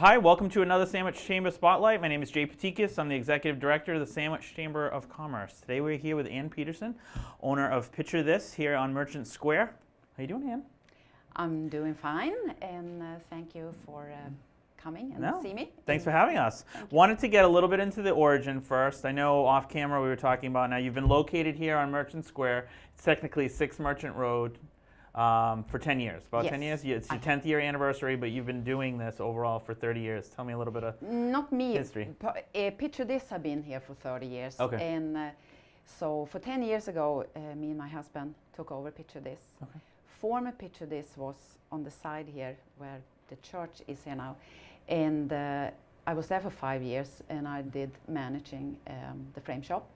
Hi, welcome to another Sandwich Chamber Spotlight. My name is Jay Pateakos. I'm the Executive Director of the Sandwich Chamber of Commerce. Today we're here with Ann Peterson, owner of Picture This here on Merchant Square. How you doing, Ann? I'm doing fine, and thank you for coming and see me. Thanks for having us. Wanted to get a little bit into the origin first. I know off camera we were talking about now you've been located here on Merchant Square. It's technically 6 Merchant Road for 10 years. About 10 years? It's your 10th year anniversary, but you've been doing this overall for 30 years. Tell me a little bit of Not me. history. Picture This have been here for 30 years. Okay. And so for 10 years ago, me and my husband took over Picture This. Okay. Former Picture This was on the side here where the church is here now. And I was there for 5 years, and I did managing the frame shop.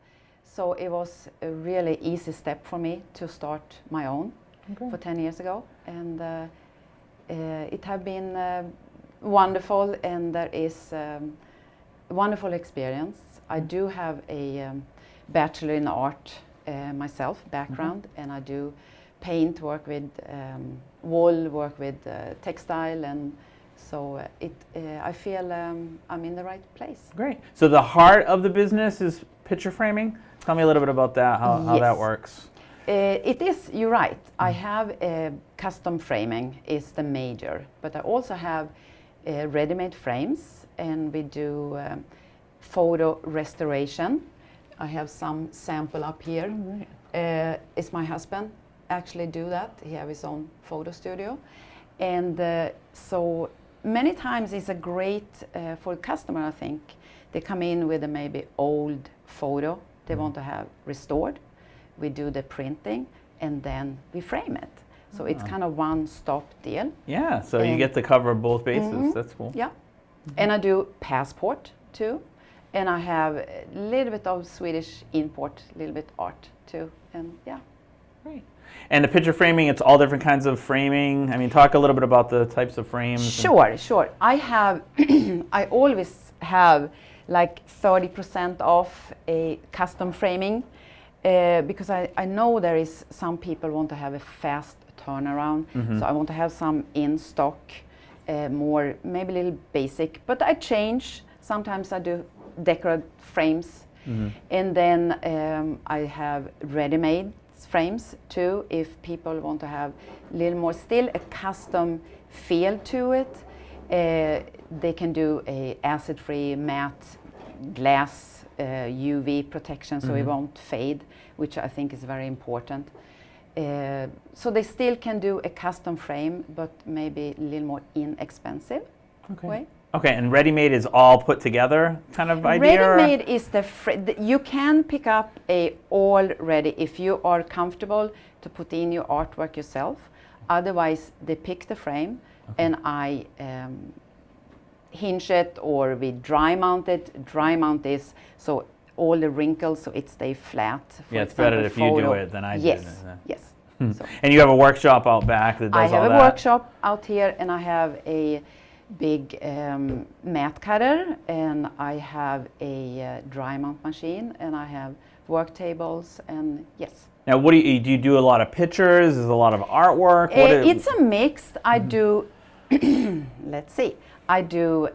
So it was a really easy step for me to start my own. Okay. For 10 years ago, and it has been wonderful, and there is a wonderful experience. I do have a bachelor in art myself, background, and I do paint, work with wool, work with textile, and so I feel I'm in the right place. Great. So the heart of the business is picture framing. Tell me a little bit about that, how that works. It is, you're right. I have custom framing is the major, but I also have ready-made frames, and we do photo restoration. I have some sample up here. Right. It's my husband actually do that. He has his own photo studio. And so many times it's a great, for a customer I think, they come in with a maybe old photo they want to have restored. We do the printing, and then we frame it. So it's kind of one-stop deal. Yeah, so you get to cover both bases. That's cool. Yeah. And I do passport too. And I have a little bit of Swedish import, a little bit art too. And yeah. Great. And the picture framing, it's all different kinds of framing. I mean, talk a little bit about the types of frames. Sure. I have, I always have like 30% off a custom framing. Because I know there is some people want to have a fast turnaround, so I want to have some in stock, more maybe a little basic, but I change. Sometimes I do decorative frames, and then I have ready-made frames too. If people want to have a little more, still a custom feel to it, they can do a acid-free matte glass. UV protection so it won't fade, which I think is very important. So they still can do a custom frame, but maybe a little more inexpensive way. Okay, and ready-made is all put together kind of idea? Ready-made is you can pick up a already if you are comfortable to put in your artwork yourself. Otherwise, they pick the frame and I hinge it, or we dry mount it. Dry mount this so all the wrinkles so it stays flat. Yeah, it's better if you do it than I do. Yes. So and you have a workshop out back that does all that? I have a workshop out here, and I have a big mat cutter, and I have a dry mount machine, and I have work tables, and yes. Now, what do you do? A lot of pictures? Is a lot of artwork? It's a mix. I do. Let's see. I do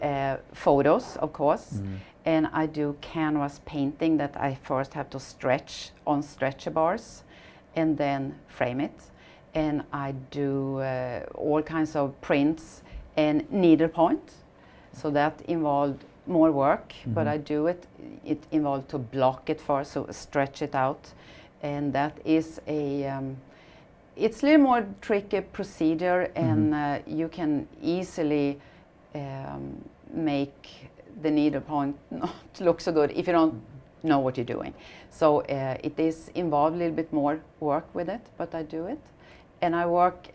photos, of course, and I do canvas painting that I first have to stretch on stretcher bars and then frame it. And I do all kinds of prints and needlepoint. So that involved more work, but I do it. It involved to block it first, so stretch it out. And that is it's a little more tricky procedure, and you can easily make the needlepoint not look so good if you don't know what you're doing. So it is involved a little bit more work with it, but I do it. And I work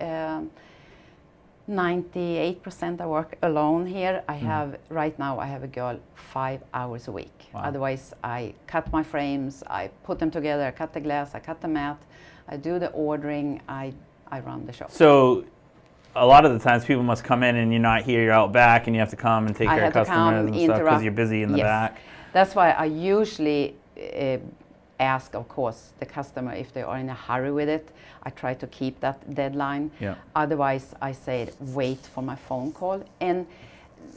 98% I work alone here. I have right now I have a girl 5 hours a week. Wow. Otherwise I cut my frames, I put them together, I cut the glass, I cut the mat, I do the ordering, I run the shop. So a lot of the times people must come in and you're not here, you're out back, and you have to come and take care of customers and stuff because you're busy in the back. That's why I usually ask, of course, the customer if they are in a hurry with it. I try to keep that deadline. Yeah. Otherwise, I say wait for my phone call. And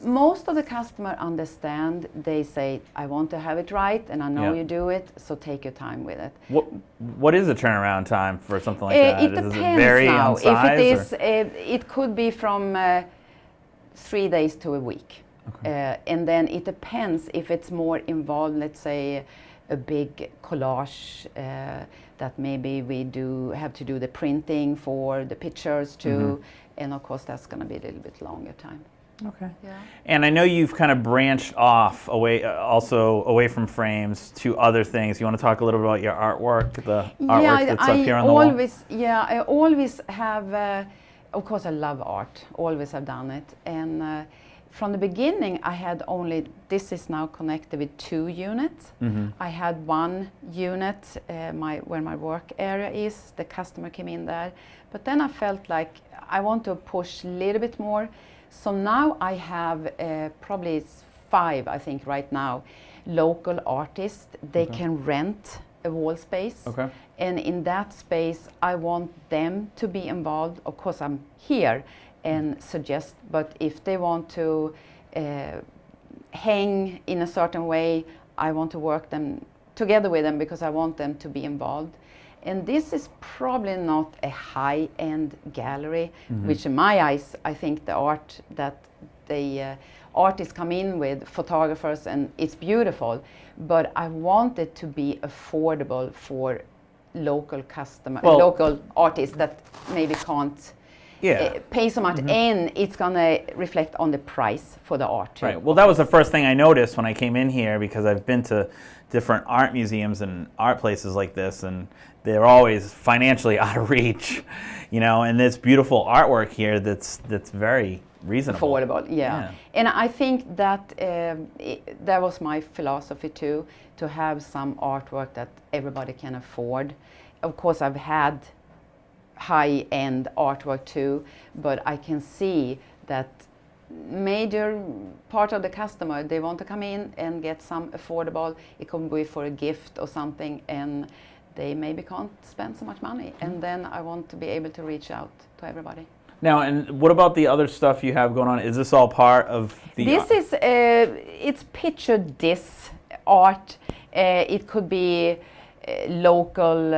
most of the customer understand. They say, I want to have it right, and I know you do it, so take your time with it. What is the turnaround time for something like that? It depends Does it vary now. on size, if it is, it could be from 3 days to a week. Okay. And then it depends if it's more involved, let's say a big collage that maybe we have to do the printing for the pictures too. And of course that's going to be a little bit longer time. Okay. Yeah. And I know you've kind of branched off away from frames to other things. You want to talk a little bit about your artwork, the artwork that's up here on the wall? Yeah, I always have, of course I love art, always have done it. And from the beginning I had only, this is now connected with 2 units. I had 1 unit where my work area is, the customer came in there. But then I felt like I want to push a little bit more. So now I have probably 5, I think right now, local artists. They can rent a wall space. Okay. And in that space, I want them to be involved. Of course, I'm here and suggest, but if they want to hang in a certain way, I want to work them together with them because I want them to be involved. And this is probably not a high-end gallery, which in my eyes, I think the art that the artists come in with, photographers, and it's beautiful, but I want it to be affordable for local local artists that maybe can't pay so much, and it's going to reflect on the price for the art too. Right. Well, that was the first thing I noticed when I came in here, because I've been to different art museums and art places like this, and they're always financially out of reach, and this beautiful artwork here that's very reasonable. Affordable, yeah. And I think that that was my philosophy too, to have some artwork that everybody can afford. Of course, I've had high-end artwork too, but I can see that major part of the customer, they want to come in and get some affordable, it could be for a gift or something, and they maybe can't spend so much money. And then I want to be able to reach out to everybody. Now, and what about the other stuff you have going on? Is this all part of the... This is, it's picture disc art. It could be local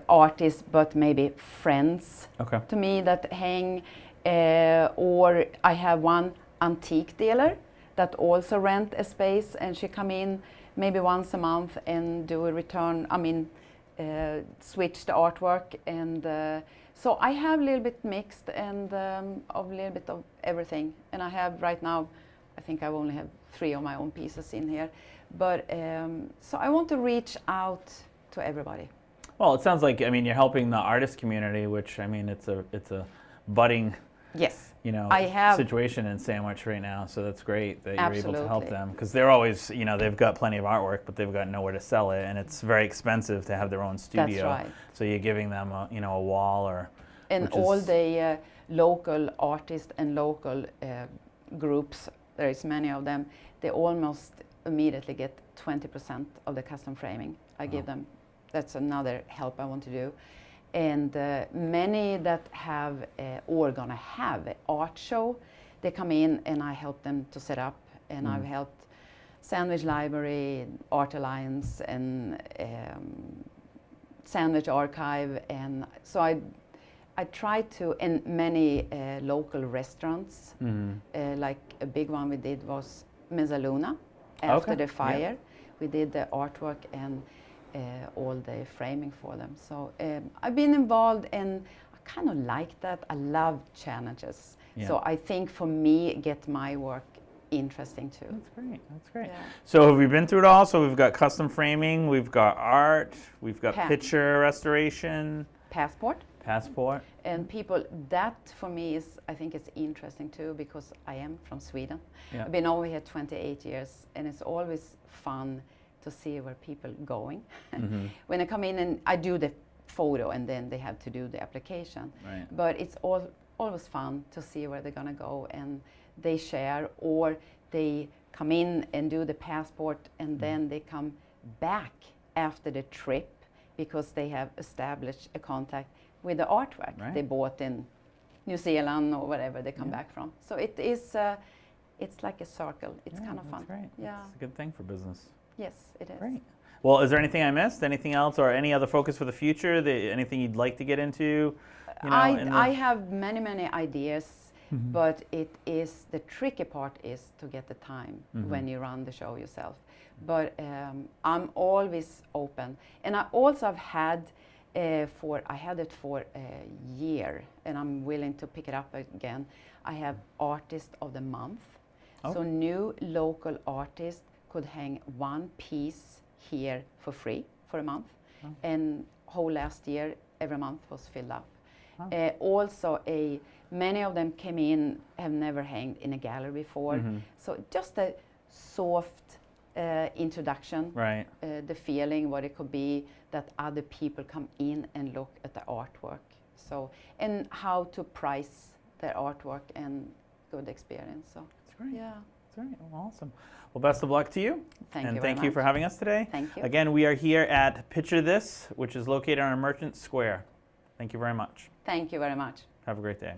artists, but maybe friends to me that hang. Or I have one antique dealer that also rent a space, and she come in maybe once a month and do a return, switch the artwork. And so I have a little bit mixed and of a little bit of everything. And I have right now, I think I only have 3 of my own pieces in here. But so I want to reach out to everybody. Well, it sounds like, you're helping the artist community, which, it's a budding situation in Sandwich right now. So that's great that you're able to help them, because they're always, they've got plenty of artwork, but they've got nowhere to sell it, and it's very expensive to have their own studio. That's right. So you're giving them a wall and all the local artists and local groups, there is many of them, they almost immediately get 20% of the custom framing. I give them, that's another help I want to do. And many that have or gonna have an art show, they come in and I help them to set up. And I've helped Sandwich Library, Art Alliance, and Sandwich Archive. And so I try to, in many local restaurants, like a big one we did was Mezzaluna after the fire. We did the artwork and all the framing for them. So I've been involved, and I kind of like that. I love challenges. So I think for me, get my work interesting too. That's great. That's great. Yeah. So have we been through it all? So we've got custom framing, we've got art, we've got picture restoration, passport. And people, that for me is, I think it's interesting too, because I am from Sweden. I've been over here 28 years, and it's always fun to see where people are going. When I come in and I do the photo, and then they have to do the application. But it's always fun to see where they're gonna go, and they share, or they come in and do the passport, and then they come back after the trip because they have established a contact with the artwork they bought in New Zealand or whatever they come back from. So it is it's like a circle. It's kind of fun. That's great. Yeah. It's a good thing for business. Yes, it is. Great. Well, is there anything I missed? Anything else, or any other focus for the future? Anything you'd like to get into? You know, I have many ideas, but it is the tricky part is to get the time when you run the show yourself. But I'm always open, and I also have had I had it for a year, and I'm willing to pick it up again. I have Artist of the Month, so new local artists could hang one piece here for free for a month, and whole last year every month was filled up. Also, many of them came in, have never hanged in a gallery before, so just a soft introduction, right? The feeling what it could be that other people come in and look at the artwork. So, and how to price their artwork and good experience. So that's great. Yeah. That's great. Well, awesome. Well, best of luck to you. Thank you. And very thank you much. for having us today. Thank you. Again, we are here at Picture This, which is located on Merchant Square. Thank you very much. Thank you very much. Have a great day.